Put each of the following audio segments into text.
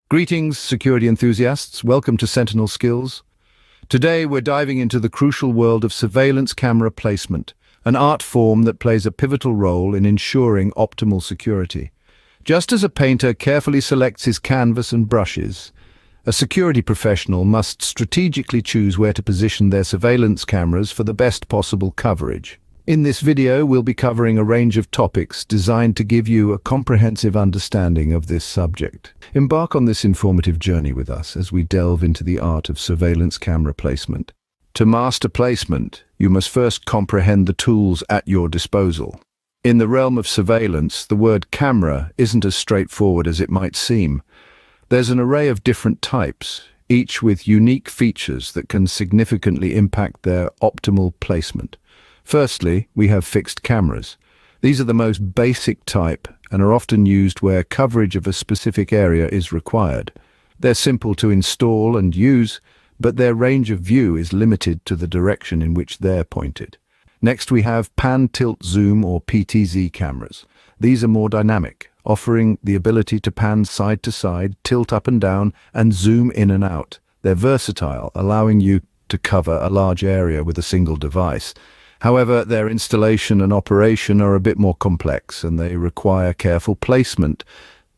Greetings, security enthusiasts. Welcome to Sentinel Skills. Today we're diving into the crucial world of surveillance camera placement, an art form that plays a pivotal role in ensuring optimal security. Just as a painter carefully selects his canvas and brushes, a security professional must strategically choose where to position their surveillance cameras for the best possible coverage. In this video, we'll be covering a range of topics designed to give you a comprehensive understanding of this subject. Embark on this informative journey with us as we delve into the art of surveillance camera placement. To master placement, you must first comprehend the tools at your disposal. In the realm of surveillance, the word camera isn't as straightforward as it might seem. There's an array of different types, each with unique features that can significantly impact their optimal placement. Firstly, we have fixed cameras. These are the most basic type and are often used where coverage of a specific area is required. They're simple to install and use, but their range of view is limited to the direction in which they're pointed. Next, we have pan, tilt, zoom or PTZ cameras. These are more dynamic, offering the ability to pan side to side, tilt up and down, and zoom in and out. They're versatile, allowing you to cover a large area with a single device. However, their installation and operation are a bit more complex, and they require careful placement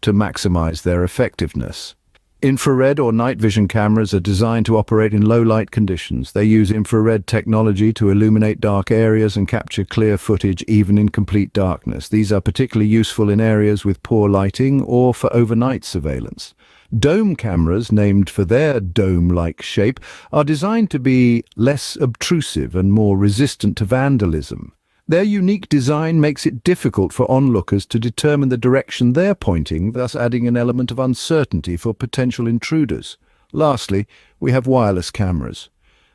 to maximize their effectiveness. Infrared or night vision cameras are designed to operate in low light conditions. They use infrared technology to illuminate dark areas and capture clear footage even in complete darkness. These are particularly useful in areas with poor lighting or for overnight surveillance. Dome cameras, named for their dome-like shape, are designed to be less obtrusive and more resistant to vandalism. Their unique design makes it difficult for onlookers to determine the direction they're pointing, thus adding an element of uncertainty for potential intruders. Lastly, we have wireless cameras.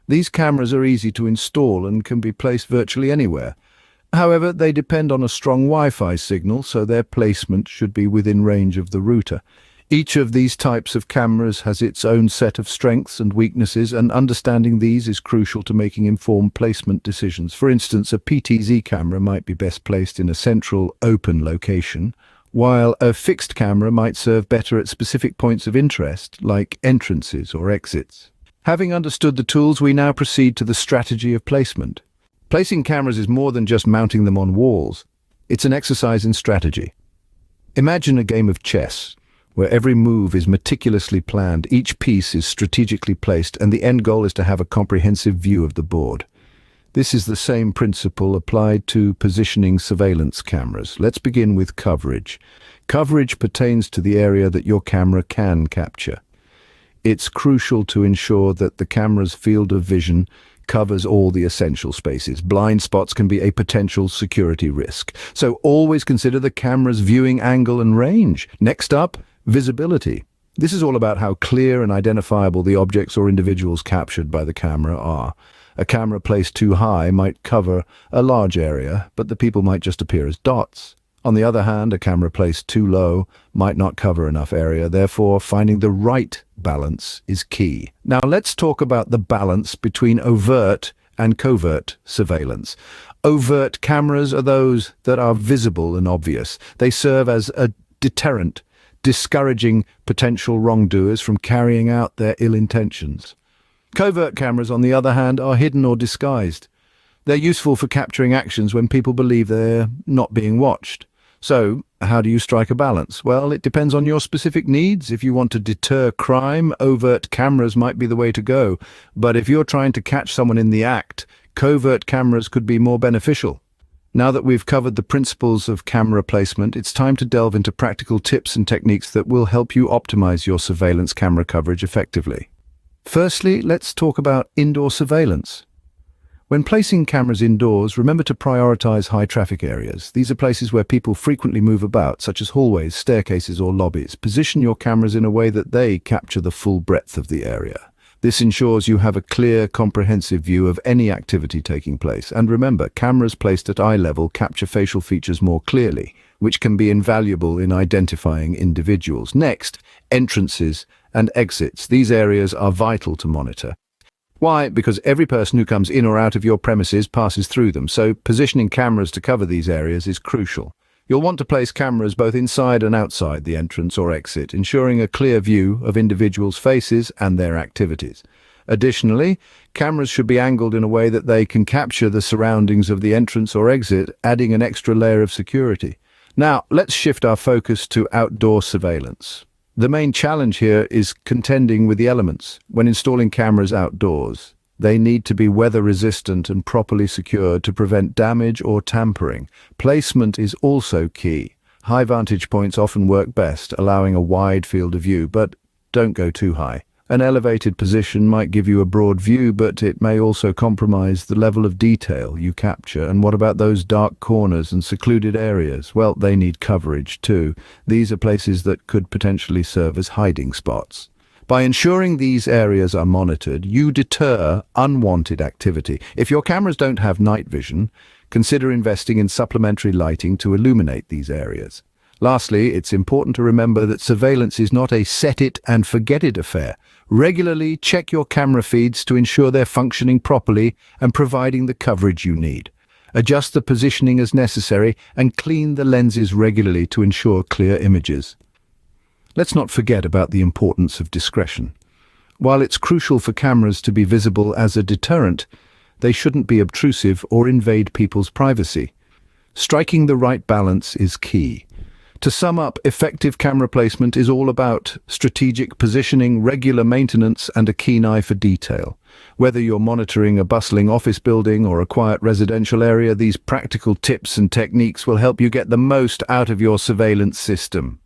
These cameras are easy to install and can be placed virtually anywhere. However, they depend on a strong Wi-Fi signal, so their placement should be within range of the router. Each of these types of cameras has its own set of strengths and weaknesses, and understanding these is crucial to making informed placement decisions. For instance, a PTZ camera might be best placed in a central, open location, while a fixed camera might serve better at specific points of interest, like entrances or exits. Having understood the tools, we now proceed to the strategy of placement. Placing cameras is more than just mounting them on walls. It's an exercise in strategy. Imagine a game of chess, where every move is meticulously planned, each piece is strategically placed, and the end goal is to have a comprehensive view of the board. This is the same principle applied to positioning surveillance cameras. Let's begin with coverage. Coverage pertains to the area that your camera can capture. It's crucial to ensure that the camera's field of vision covers all the essential spaces. Blind spots can be a potential security risk, so always consider the camera's viewing angle and range. Next up, visibility. This is all about how clear and identifiable the objects or individuals captured by the camera are. A camera placed too high might cover a large area, but the people might just appear as dots. On the other hand, a camera placed too low might not cover enough area. Therefore, finding the right balance is key. Now let's talk about the balance between overt and covert surveillance. Overt cameras are those that are visible and obvious. They serve as a deterrent, discouraging potential wrongdoers from carrying out their ill intentions. Covert cameras, on the other hand, are hidden or disguised. They're useful for capturing actions when people believe they're not being watched. So, how do you strike a balance? Well, it depends on your specific needs. If you want to deter crime, overt cameras might be the way to go. But if you're trying to catch someone in the act, covert cameras could be more beneficial. Now that we've covered the principles of camera placement, it's time to delve into practical tips and techniques that will help you optimize your surveillance camera coverage effectively. Firstly, let's talk about indoor surveillance. When placing cameras indoors, remember to prioritize high-traffic areas. These are places where people frequently move about, such as hallways, staircases, or lobbies. Position your cameras in a way that they capture the full breadth of the area. This ensures you have a clear, comprehensive view of any activity taking place. And remember, cameras placed at eye level capture facial features more clearly, which can be invaluable in identifying individuals. Next, entrances and exits. These areas are vital to monitor. Why? Because every person who comes in or out of your premises passes through them, so positioning cameras to cover these areas is crucial. You'll want to place cameras both inside and outside the entrance or exit, ensuring a clear view of individuals' faces and their activities. Additionally, cameras should be angled in a way that they can capture the surroundings of the entrance or exit, adding an extra layer of security. Now, let's shift our focus to outdoor surveillance. The main challenge here is contending with the elements. When installing cameras outdoors, they need to be weather-resistant and properly secured to prevent damage or tampering. Placement is also key. High vantage points often work best, allowing a wide field of view, but don't go too high. An elevated position might give you a broad view, but it may also compromise the level of detail you capture. And what about those dark corners and secluded areas? Well, they need coverage too. These are places that could potentially serve as hiding spots. By ensuring these areas are monitored, you deter unwanted activity. If your cameras don't have night vision, consider investing in supplementary lighting to illuminate these areas. Lastly, it's important to remember that surveillance is not a set-it-and-forget-it affair. Regularly check your camera feeds to ensure they're functioning properly and providing the coverage you need. Adjust the positioning as necessary and clean the lenses regularly to ensure clear images. Let's not forget about the importance of discretion. While it's crucial for cameras to be visible as a deterrent, they shouldn't be obtrusive or invade people's privacy. Striking the right balance is key. To sum up, effective camera placement is all about strategic positioning, regular maintenance, and a keen eye for detail. Whether you're monitoring a bustling office building or a quiet residential area, these practical tips and techniques will help you get the most out of your surveillance system.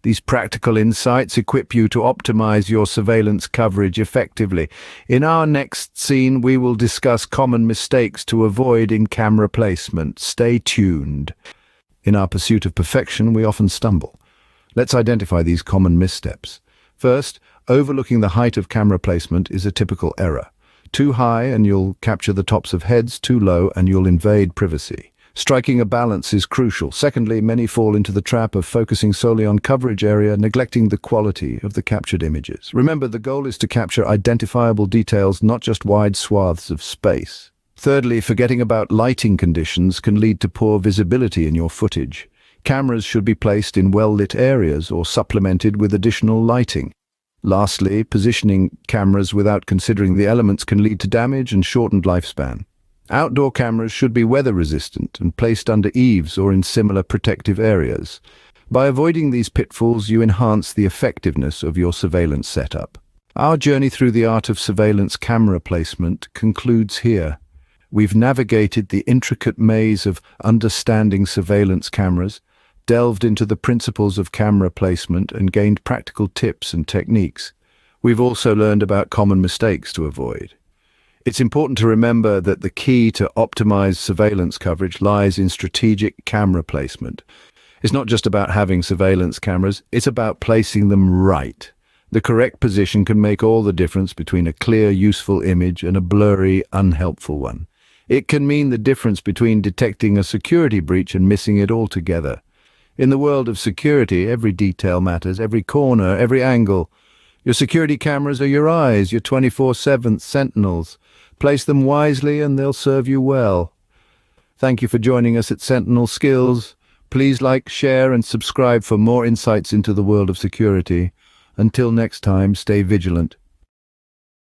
These practical insights equip you to optimize your surveillance coverage effectively. In our next scene, we will discuss common mistakes to avoid in camera placement. Stay tuned. In our pursuit of perfection, we often stumble. Let's identify these common missteps. First, overlooking the height of camera placement is a typical error. Too high and you'll capture the tops of heads, too low and you'll invade privacy. Striking a balance is crucial. Secondly, many fall into the trap of focusing solely on coverage area, neglecting the quality of the captured images. Remember, the goal is to capture identifiable details, not just wide swaths of space. Thirdly, forgetting about lighting conditions can lead to poor visibility in your footage. Cameras should be placed in well-lit areas or supplemented with additional lighting. Lastly, positioning cameras without considering the elements can lead to damage and shortened lifespan. Outdoor cameras should be weather-resistant and placed under eaves or in similar protective areas. By avoiding these pitfalls, you enhance the effectiveness of your surveillance setup. Our journey through the art of surveillance camera placement concludes here. We've navigated the intricate maze of understanding surveillance cameras, delved into the principles of camera placement, and gained practical tips and techniques. We've also learned about common mistakes to avoid. It's important to remember that the key to optimized surveillance coverage lies in strategic camera placement. It's not just about having surveillance cameras, it's about placing them right. The correct position can make all the difference between a clear, useful image and a blurry, unhelpful one. It can mean the difference between detecting a security breach and missing it altogether. In the world of security, every detail matters, every corner, every angle. Your security cameras are your eyes, your 24/7 sentinels. Place them wisely and they'll serve you well. Thank you for joining us at Sentinel Skills. Please like, share, and subscribe for more insights into the world of security. Until next time, stay vigilant.